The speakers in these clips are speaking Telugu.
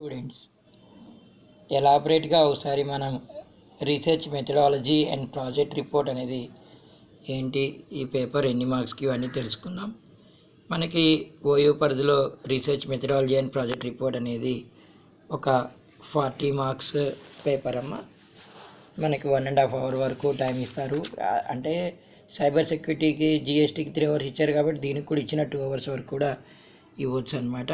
స్టూడెంట్స్ ఎలాబరేట్గా ఒకసారి మనం research methodology and project report అనేది ఏంటి, ఈ పేపర్ ఎన్ని మార్క్స్కి ఇవన్నీ తెలుసుకుందాం. మనకి ఓయూ పరిధిలో research methodology and project report అనేది ఒక 40 మార్క్స్ పేపర్ అమ్మ. మనకి 1.5 hour వరకు టైం ఇస్తారు. అంటే సైబర్ సెక్యూరిటీకి జిఎస్టీకి 3 hours ఇచ్చారు కాబట్టి దీనికి కూడా ఇచ్చిన 2 hours వరకు కూడా ఇవ్వచ్చు అనమాట.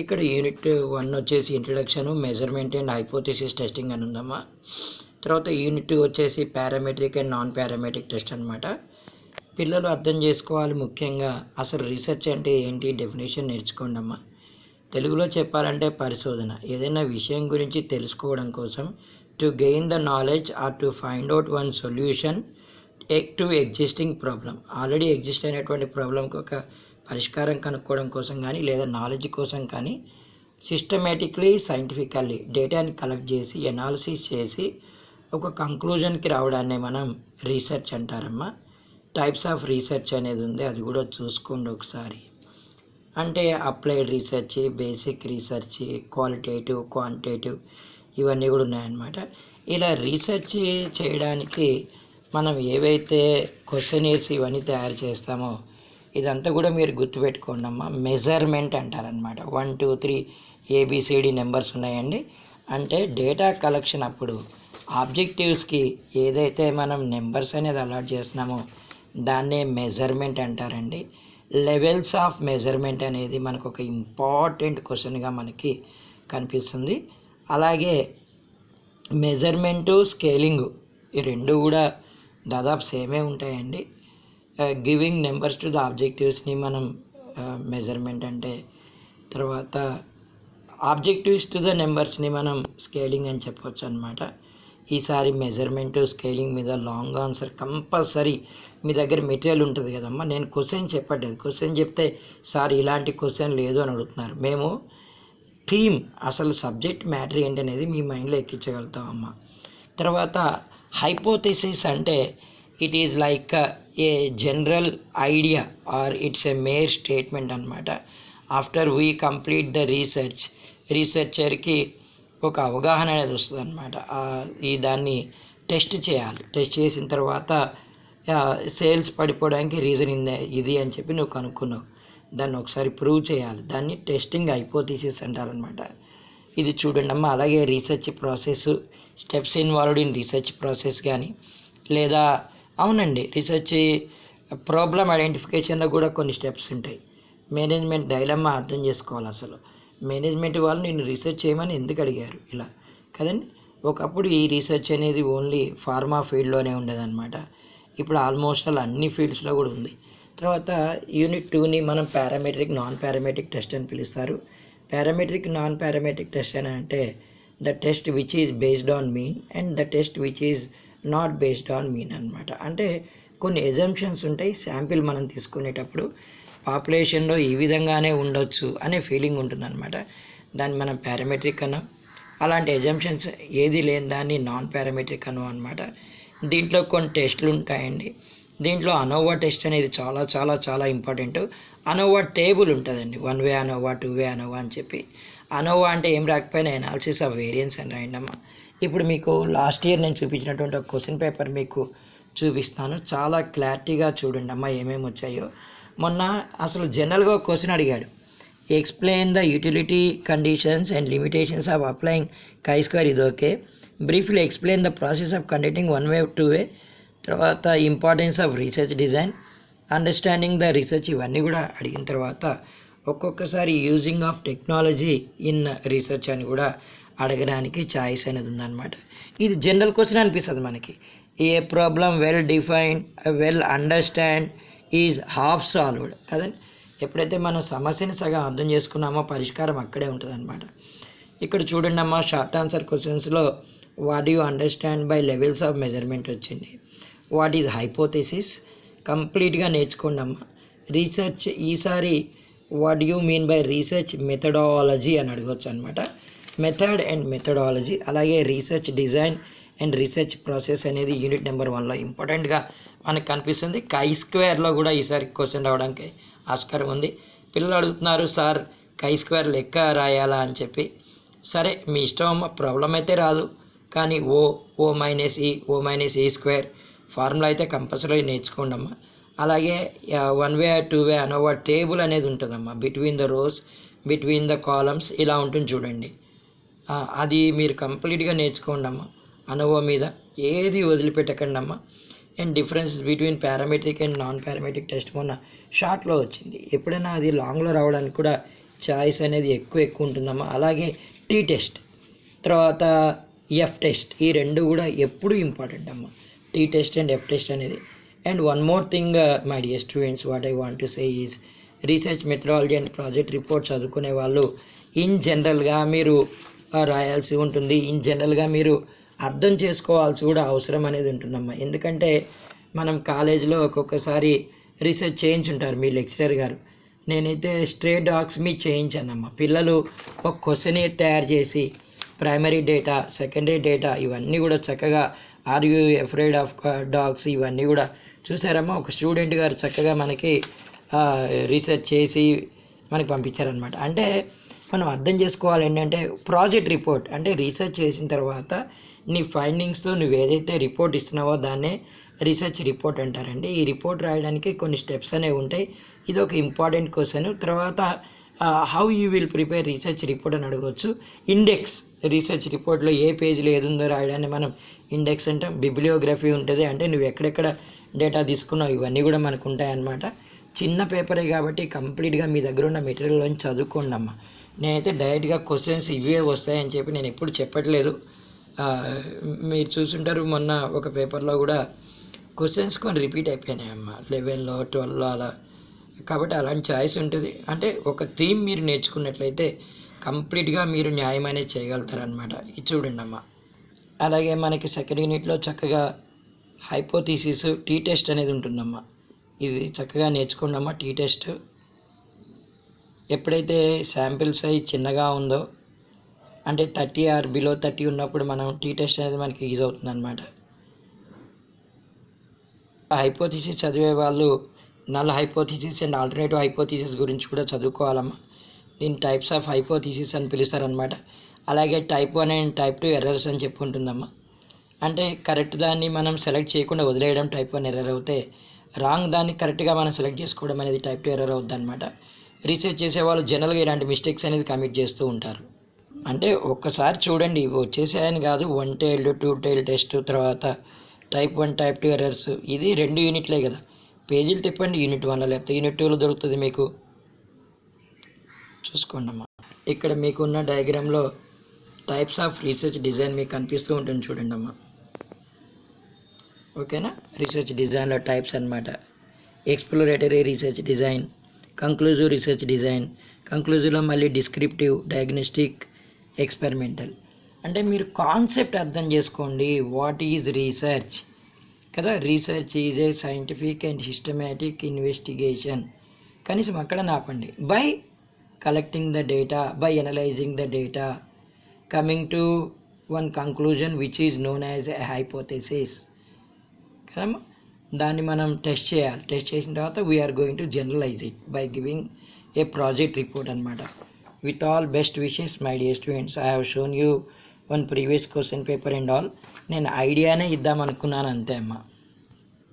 ఇక్కడ యూనిట్ 1 వచ్చేసి introduction, measurement and hypothesis testing అని ఉందమ్మా. తర్వాత యూనిట్ 2 వచ్చేసి parametric and non parametric test అనమాట. పిల్లలు అర్థం చేసుకోవాలి ముఖ్యంగా అసలు రీసెర్చ్ అంటే ఏంటి, డెఫినేషన్ నేర్చుకోండి అమ్మా. తెలుగులో చెప్పాలంటే పరిశోధన, ఏదైనా విషయం గురించి తెలుసుకోవడం కోసం, to gain the knowledge or to find out one solution to existing problem. Already exist అయినటువంటి ప్రాబ్లంకి ఒక పరిష్కారం కనుక్కోవడం కోసం కానీ లేదా నాలెడ్జ్ కోసం కానీ సిస్టమేటిక్లీ సైంటిఫికల్లీ డేటాని కలెక్ట్ చేసి ఎనాలిసిస్ చేసి ఒక కంక్లూజన్కి రావడాన్ని మనం రీసెర్చ్ అంటారమ్మా. టైప్స్ ఆఫ్ రీసెర్చ్ అనేది ఉంది, అది కూడా చూసుకోండి ఒకసారి. అంటే applied research, basic research, qualitative, quantitative ఇవన్నీ కూడా ఉన్నాయన్నమాట. ఇలా రీసెర్చ్ చేయడానికి మనం ఏవైతే క్వశ్చనీర్స్ ఇవన్నీ తయారు చేస్తామో ఇదంతా కూడా మీరు గుర్తుపెట్టుకోండి అమ్మా. మెజర్మెంట్ అంటారనమాట. 1 2 3 ABCD నెంబర్స్ ఉన్నాయండి. అంటే డేటా కలెక్షన్ అప్పుడు ఆబ్జెక్టివ్స్కి ఏదైతే మనం నెంబర్స్ అనేది అలాట్ చేస్తున్నామో దాన్నే మెజర్మెంట్ అంటారండి. లెవెల్స్ ఆఫ్ మెజర్మెంట్ అనేది మనకు ఒక ఇంపార్టెంట్ క్వశ్చన్గా మనకి కనిపిస్తుంది. అలాగే మెజర్మెంటు, స్కేలింగు ఈ రెండు కూడా దాదాపు సేమే ఉంటాయండి. గివింగ్ నెంబర్స్ టు ద ఆబ్జెక్టివ్స్ని మనం మెజర్మెంట్ అంటే, తర్వాత ఆబ్జెక్టివ్స్ టు ద నెంబర్స్ని మనం స్కేలింగ్ అని చెప్పవచ్చు అనమాట. ఈసారి మెజర్మెంట్ స్కేలింగ్ మీద లాంగ్ ఆన్సర్ కంపల్సరీ. మీ దగ్గర మెటీరియల్ ఉంటుంది కదమ్మా. నేను క్వశ్చన్ చెప్పట్లేదు, క్వశ్చన్ చెప్తే సార్ ఇలాంటి క్వశ్చన్ లేదు అని అడుగుతున్నారు. మేము థీమ్, అసలు సబ్జెక్ట్ మ్యాటర్ ఏంటనేది మీ మైండ్లో ఎక్కించగలుగుతామమ్మా. తర్వాత హైపోథెసిస్ అంటే it is like a general idea or it's a mere statement అనమాట. ఆఫ్టర్ వీ కంప్లీట్ ద రీసెర్చర్కి ఒక అవగాహన అనేది వస్తుంది అనమాట. దాన్ని టెస్ట్ చేయాలి. టెస్ట్ చేసిన తర్వాత సేల్స్ పడిపోవడానికి రీజన్ ఇది అని చెప్పి నువ్వు కనుక్కున్నావు, దాన్ని ఒకసారి ప్రూవ్ చేయాలి. దాన్ని టెస్టింగ్ హైపోథెసిస్ అంటారనమాట. ఇది చూడండి అమ్మ. అలాగే research process, steps involved in research process కానీ, లేదా అవునండి రీసెర్చ్ ప్రాబ్లమ్ ఐడెంటిఫికేషన్లో కూడా కొన్ని స్టెప్స్ ఉంటాయి. మేనేజ్మెంట్ డైలమ్మా అర్థం చేసుకోవాలి. అసలు మేనేజ్మెంట్ వాళ్ళు నేను రీసెర్చ్ చేయమని ఎందుకు అడిగారు ఇలా కదండి. ఒకప్పుడు ఈ రీసెర్చ్ అనేది ఓన్లీ ఫార్మా ఫీల్డ్లోనే ఉండేదన్నమాట. ఇప్పుడు ఆల్మోస్ట్ అన్ని ఫీల్డ్స్లో కూడా ఉంది. తర్వాత యూనిట్ 2ని మనం పారామెట్రిక్, నాన్ పారామెట్రిక్ టెస్ట్ అని పిలుస్తారు. పారామెట్రిక్, నాన్ పారామెట్రిక్ టెస్ట్ అని అంటే the test which is based on mean and the test which is not based on mean అనమాట. అంటే కొన్ని ఎజంప్షన్స్ ఉంటాయి. శాంపిల్ మనం తీసుకునేటప్పుడు పాపులేషన్లో ఈ విధంగానే ఉండొచ్చు అనే ఫీలింగ్ ఉంటుందన్నమాట. దాన్ని మనం పారామెట్రిక్ అన్నాం. అలాంటి ఎజంప్షన్స్ ఏది లేని దాన్ని నాన్ పారామెట్రిక్ అన్నాం అనమాట. దీంట్లో కొన్ని టెస్టులు ఉంటాయండి. దీంట్లో అనోవా టెస్ట్ అనేది చాలా చాలా చాలా ఇంపార్టెంట్. అనోవా టేబుల్ ఉంటుందండి. 1 way అనోవా, 2 way అనోవా అని చెప్పి. అనోవా అంటే ఏం రాకపోయినా ఎనాలిసిస్ ఆఫ్ వేరియన్స్ అని రాయండమ్మా. ఇప్పుడు మీకు లాస్ట్ ఇయర్ నేను చూపించినటువంటి ఒక క్వశ్చన్ పేపర్ మీకు చూపిస్తాను. చాలా క్లారిటీగా చూడండి అమ్మా ఏమేమి వచ్చాయో. మొన్న అసలు జనరల్గా ఒక క్వశ్చన్ అడిగాడు. Explain the utility conditions and limitations of applying chi-square, ఇది okay. Briefly explain the process of conducting 1 way, 2 way. తర్వాత importance of research design, understanding the research, ఇవన్నీ కూడా అడిగిన తర్వాత ఒక్కొక్కసారి using of technology in research అని కూడా అడగడానికి ఛాయిస్ అనేది ఉందన్నమాట. ఇది జనరల్ క్వశ్చన్ అనిపిస్తుంది మనకి. A problem well defined, well understand is half solved కదండి. ఎప్పుడైతే మనం సమస్యని సగం అర్థం చేసుకున్నామో పరిష్కారం అక్కడే ఉంటుంది అనమాట. ఇక్కడ చూడండి అమ్మా, షార్ట్ ఆన్సర్ క్వశ్చన్స్లో what you understand by levels of measurement వచ్చింది. వాట్ ఈజ్ హైపోథెసిస్ కంప్లీట్గా నేర్చుకోండి అమ్మ. రీసెర్చ్ ఈసారి what you mean by research methodology అని అడగవచ్చు అనమాట. Method and methodology. అలాగే research design and research process అనేది యూనిట్ నెంబర్ 1లో ఇంపార్టెంట్గా మనకు కనిపిస్తుంది. chi-squareలో కూడా ఈసారి క్వశ్చన్ రావడానికి ఆస్కారం ఉంది. పిల్లలు అడుగుతున్నారు, సార్ chi-square లెక్క రాయాలా అని చెప్పి. సరే మీ ఇష్టం అమ్మ, ప్రాబ్లం అయితే రాదు. కానీ ఓ-ఏ ఫార్ములా అయితే కంపల్సరీ నేర్చుకోండి అమ్మ. అలాగే 1 వే 2 వే అనోవా టేబుల్ అనేది ఉంటుందమ్మా, between the rose, between the columns ఇలా ఉంటుంది చూడండి. అది మీరు కంప్లీట్గా నేర్చుకోండి అమ్మ. అనోవా మీద ఏది వదిలిపెట్టకండి అమ్మ. And difference between parametric and non parametric test మొన్న షార్ట్లో వచ్చింది. ఎప్పుడైనా అది లాంగ్లో రావడానికి కూడా చాయిస్ అనేది ఎక్కువ ఉంటుందమ్మా. అలాగే టీ టెస్ట్, తర్వాత ఎఫ్ టెస్ట్, ఈ రెండు కూడా ఎప్పుడు ఇంపార్టెంట్ అమ్మ, T test and F test అనేది. And one more thing my dear students, what I want to say is research methodology and project report చదువుకునే వాళ్ళు ఇన్ జనరల్గా మీరు రాయాల్సి ఉంటుంది. ఇన్ జనరల్గా మీరు అర్థం చేసుకోవాల్సి కూడా అవసరం అనేది ఉంటుందమ్మా. ఎందుకంటే మనం కాలేజీలో ఒక్కొక్కసారి రీసెర్చ్ చేయించుంటారు మీ లెక్చరర్ గారు. నేనైతే స్ట్రే డాగ్స్ మీ చేయించానమ్మా. పిల్లలు ఒక క్వశ్చన్ తయారు చేసి ప్రైమరీ డేటా, సెకండరీ డేటా ఇవన్నీ కూడా చక్కగా are you afraid of dogs ఇవన్నీ కూడా చూసారమ్మా. ఒక స్టూడెంట్ గారు చక్కగా మనకి రీసెర్చ్ చేసి మనకి పంపించారనమాట. అంటే మనం అర్థం చేసుకోవాలి ఏంటంటే ప్రాజెక్ట్ రిపోర్ట్ అంటే రీసెర్చ్ చేసిన తర్వాత నీ ఫైండింగ్స్తో నువ్వు ఏదైతే రిపోర్ట్ ఇస్తున్నావో దాన్నే రీసెర్చ్ రిపోర్ట్ అంటారండి. ఈ రిపోర్ట్ రాయడానికి కొన్ని స్టెప్స్ అనేవి ఉంటాయి. ఇది ఒక ఇంపార్టెంట్ క్వశ్చన్. తర్వాత how you will prepare research report అని అడగవచ్చు. ఇండెక్స్, రీసెర్చ్ రిపోర్ట్లో ఏ పేజీలో ఏది ఉందో రాయడాన్ని మనం ఇండెక్స్ అంటాం. బిబ్లియోగ్రఫీ ఉంటుంది, అంటే నువ్వు ఎక్కడెక్కడ డేటా తీసుకున్నావు ఇవన్నీ కూడా మనకు ఉంటాయన్నమాట. చిన్న పేపరే కాబట్టి కంప్లీట్గా మీ దగ్గర ఉన్న మెటీరియల్లోని చదువుకోండి అమ్మ. నేనైతే డైరెక్ట్గా క్వశ్చన్స్ ఇవే వస్తాయని చెప్పి నేను ఎప్పుడు చెప్పట్లేదు. మీరు చూసుంటారు మొన్న ఒక పేపర్లో కూడా క్వశ్చన్స్ కొన్ని రిపీట్ అయిపోయినాయి అమ్మ, 11లో 12లో అలా. కాబట్టి అలాంటి ఛాయిస్ ఉంటుంది. అంటే ఒక థీమ్ మీరు నేర్చుకున్నట్లయితే కంప్లీట్గా మీరు న్యాయం అనేది చేయగలుగుతారనమాట. ఇది చూడండి అమ్మ. అలాగే మనకి సెకండ్ యూనిట్లో చక్కగా హైపోథీసిస్, టీ టెస్ట్ అనేది ఉంటుందమ్మా. ఇది చక్కగా నేర్చుకోండి అమ్మ. టీ టెస్ట్ ఎప్పుడైతే శాంపిల్ సైజ్ చిన్నగా ఉందో, అంటే 30 ఆర్ బిలో 30 ఉన్నప్పుడు మనం టీ టెస్ట్ అనేది మనకి యూజ్ అవుతుంది అనమాట. హైపోథీసిస్ చదివే వాళ్ళు null hypothesis and alternative hypothesis గురించి కూడా చదువుకోవాలమ్మా. దీన్ని టైప్స్ ఆఫ్ హైపోథీసిస్ అని పిలుస్తారనమాట. అలాగే టైప్ 1 అండ్ టైప్ 2 ఎర్రర్స్ అని చెప్పి ఉంటుందమ్మా. అంటే కరెక్ట్ దాన్ని మనం సెలెక్ట్ చేయకుండా వదిలేయడం టైప్ 1 ఎర్రర్ అవుతే, రాంగ్ దాన్ని కరెక్ట్గా మనం సెలెక్ట్ చేసుకోవడం అనేది టైప్ 2 ఎర్రర్ అవుతుంది అనమాట. రీసెర్చ్ చేసేవాళ్ళు జనరల్గా ఇలాంటి మిస్టేక్స్ అనేది కమిట్ చేస్తూ ఉంటారు. అంటే ఒక్కసారి చూడండి, ఇవి వచ్చేసాయని కాదు. 1 టైల్ 2 టైల్ టెస్ట్, తర్వాత టైప్ 1 టైప్ 2 ఎర్రర్స్, ఇది 2 యూనిట్లే కదా. పేజీలు తిప్పండి యూనిట్ 1లో, లేకపోతే యూనిట్ 2లో దొరుకుతుంది మీకు. చూసుకోండి అమ్మా. ఇక్కడ మీకున్న డయాగ్రామ్లో టైప్స్ ఆఫ్ రీసెర్చ్ డిజైన్ మీకు కనిపిస్తూ ఉంటుంది చూడండి అమ్మా. ఓకేనా. రీసెర్చ్ డిజైన్లో టైప్స్ అనమాట. Exploratory research design, conclusive research design, కంక్లూజివ్లో మళ్ళీ డిస్క్రిప్టివ్, డయాగ్నోస్టిక్, ఎక్స్పెరిమెంటల్. అంటే మీరు కాన్సెప్ట్ అర్థం చేసుకోండి. వాట్ ఈజ్ రీసెర్చ్ కదా. Research is a scientific and systematic investigation. కనీసం అక్కడ నాపండి. By collecting the data, by analysing the data, coming to one conclusion which is known as a hypothesis కదమ్మా. దాన్ని మనం టెస్ట్ చేయాలి. టెస్ట్ చేసిన తర్వాత we are going to generalise it by giving a project report అనమాట. With all best wishes my dear students, I have shown you one previous question paper and all. నేను ఐడియానే ఇద్దామనుకున్నాను అంతే అమ్మా.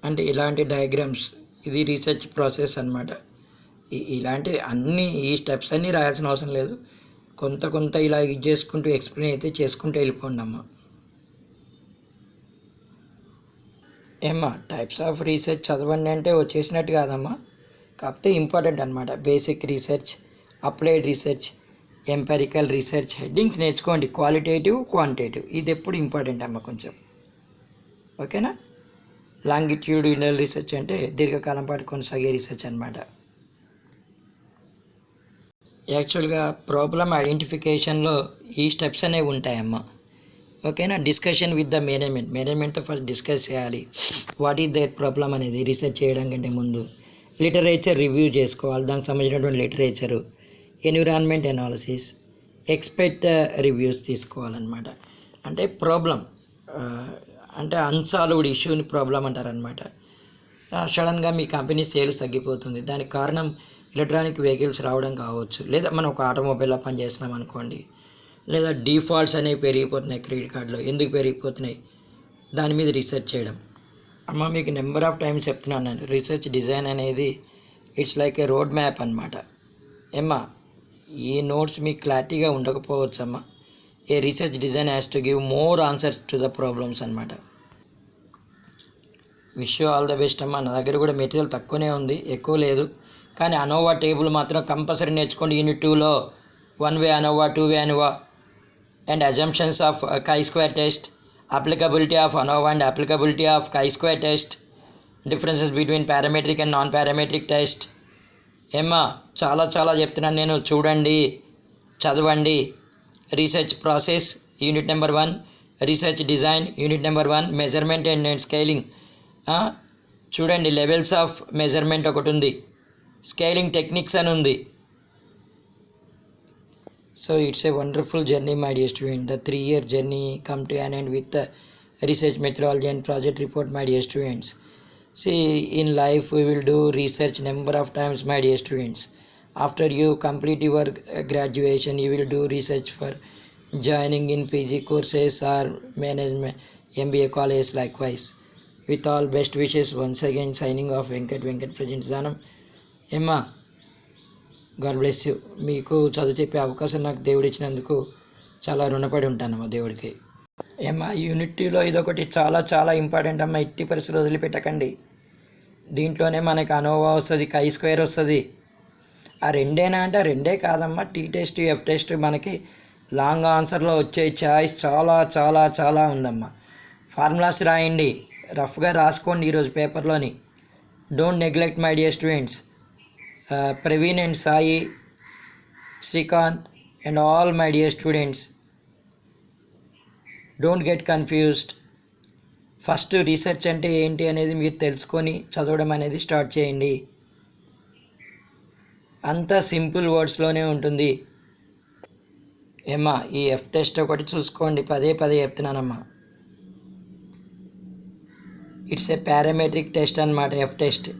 అంటే ఇలాంటి డయాగ్రామ్స్, ఇది రీసెర్చ్ ప్రాసెస్ అనమాట. ఇలాంటి అన్ని ఈ స్టెప్స్ అన్నీ రాయాల్సిన అవసరం లేదు. కొంత ఇలా యూజ్ చేసుకుంటూ ఎక్స్ప్లెయిన్ అయితే చేసుకుంటూ వెళ్ళిపోండి అమ్మా. ఏమ్మా, టైప్స్ ఆఫ్ రీసెర్చ్ చదవండి అంటే వచ్చేసినట్టు కాదమ్మా. కాకపోతే ఇంపార్టెంట్ అనమాట. Basic research, applied research, empirical research, headings నేర్చుకోండి. క్వాలిటేటివ్, క్వాంటిటేటివ్, ఇది ఎప్పుడు ఇంపార్టెంట్ అమ్మ కొంచెం. ఓకేనా. లాంగిట్యూడినల్ రీసెర్చ్ అంటే దీర్ఘకాలం పాటు కొనసాగే రీసెర్చ్ అనమాట. యాక్చువల్గా ప్రాబ్లమ్ ఐడెంటిఫికేషన్లో ఈ స్టెప్స్ అనేవి ఉంటాయమ్మా. ఓకేనా. డిస్కషన్ విత్ ద మేనేజ్మెంట్తో ఫస్ట్ డిస్కస్ చేయాలి. వాట్ ఈజ్ దేర్ ప్రాబ్లం అనేది రీసెర్చ్ చేయడం కంటే ముందు. లిటరేచర్ రివ్యూ చేసుకోవాలి, దానికి సంబంధించినటువంటి literature. Environment analysis, expert reviews తీసుకోవాలన్నమాట. అంటే ప్రాబ్లం అంటే అన్సాల్వ్డ్ ఇష్యూని ప్రాబ్లం అంటారనమాట. సడన్గా మీ కంపెనీ సేల్స్ తగ్గిపోతుంది, దానికి కారణం ఎలక్ట్రానిక్ వెహికల్స్ రావడం కావచ్చు, లేదా మనం ఒక ఆటోమొబైల్లో పనిచేస్తున్నాం అనుకోండి, లేదా డిఫాల్ట్స్ అనేవి పెరిగిపోతున్నాయి క్రెడిట్ కార్డులో, ఎందుకు పెరిగిపోతున్నాయి దాని మీద రీసెర్చ్ చేయడం. అమ్మ మీకు నెంబర్ ఆఫ్ టైమ్స్ చెప్తున్నాను నేను, రీసెర్చ్ డిజైన్ అనేది it's like a road map అనమాట. ఏమ్మా ఈ నోట్స్ మీకు క్లారిటీగా ఉండకపోవచ్చు అమ్మా. A research design has to give more answers to the problems అనమాట. Wish you all the best అమ్మా. నా దగ్గర కూడా మెటీరియల్ తక్కువనే ఉంది, ఎక్కువ లేదు. కానీ అనోవా టేబుల్ మాత్రం కంపల్సరీ నేర్చుకోండి. యూనిట్ 2లో 1 way ANOVA, 2 way ANOVA and assumptions of chi-square test, applicability of ANOVA and applicability of chi-square test, differences between parametric and non parametric test. ఏమ్మా చాలా చాలా చెప్తున్నాను నేను, చూడండి, చదవండి. Research process unit number 1, research design unit number 1, measurement and scaling. చూడండి, లెవెల్స్ ఆఫ్ మెజర్మెంట్ ఒకటి ఉంది, స్కేలింగ్ టెక్నిక్స్ అని ఉంది. So it's a wonderful journey my dear student. The 3-year journey come to an end with the research methodology and project report, my dear students. See, in life we will do research number of times, my dear students. After you complete your graduation, you will do research for joining in PG courses or management MBA college likewise. With all best wishes, once again signing off, Venkat presents Dhanam. Emma, God bless you. మీకు చదువు చెప్పే అవకాశం నాకు దేవుడు ఇచ్చినందుకు చాలా రుణపడి ఉంటానమ్మా దేవుడికి. ఏమ్మా యూనిటీలో ఇదొకటి చాలా చాలా ఇంపార్టెంట్ అమ్మా, ఎట్టి పరిస్థితులు వదిలిపెట్టకండి. దీంట్లోనే మనకి అనోవా వస్తుంది, chi-square వస్తుంది. ఆ రెండేనా అంటే రెండే కాదమ్మా, టీ టెస్ట్, ఎఫ్ టెస్ట్, మనకి లాంగ్ ఆన్సర్లో వచ్చే ఛాయిస్ చాలా చాలా చాలా ఉందమ్మా. ఫార్ములాస్ రాయండి, రఫ్గా రాసుకోండి ఈరోజు పేపర్లోని. Don't neglect my dear students. Praveen and Sai, Srikanth and all my dear students, don't get confused. First research అంటే ఏంటి అనేది మీరు తెలుసుకొని చదవడం అనేది స్టార్ట్ చేయండి. అంత సింపుల్ వర్డ్స్లోనే ఉంటుంది. ఏమ్మా ఈ ఎఫ్ టెస్ట్ ఒకటి చూసుకోండి, పదే చెప్తున్నానమ్మా. ఇట్స్ ఏ పారామెట్రిక్ టెస్ట్ అన్నమాట ఎఫ్ టెస్ట్.